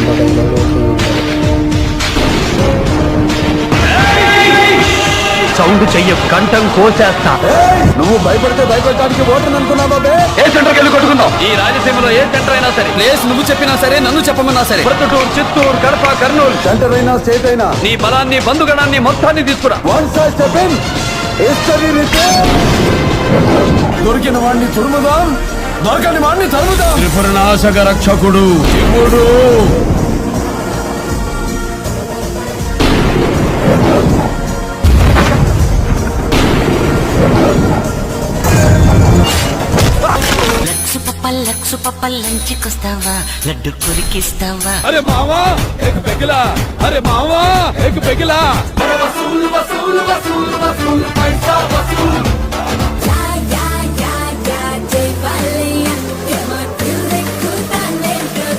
Cinema dialogue sound చెయ్య, కంఠం కోసేస్తా. నువ్వు భయపడితే భయపడటానికి ఓటని అనుకున్నా బాబే. ఏ సెంటర్కి వెళ్ళి కొట్టుకుందాం. ఈ రాయలసీమలో ఏ సెంటర్ అయినా సరే, ప్లేస్ నువ్వు చెప్పినా సరే, నన్ను చెప్పమన్నా సరే, ప్రొద్దుటూరు, చిత్తూరు, కడప, కర్నూలు, సెంటర్ అయినా స్టేట్ అయినా నీ బలాన్ని, బంధుగణాన్ని మొత్తాన్ని తీసుకురా. Once I step in, history repeat. దొరికిన వాడిని తురుముదాం, దొరకని వాడిని తరుముదాం. త్రిపురనాశక రక్షకుడు శివుడు. లక్సు పప్ప లంచుకొస్తావా, లడ్డు కొరికిస్తావా? అరే మావా ఏక్ పెగిలా, అరే మావా ఏక్ పెగిలా. వసూలు వసూలు వసూలు వసూలు పైసా వసూలు.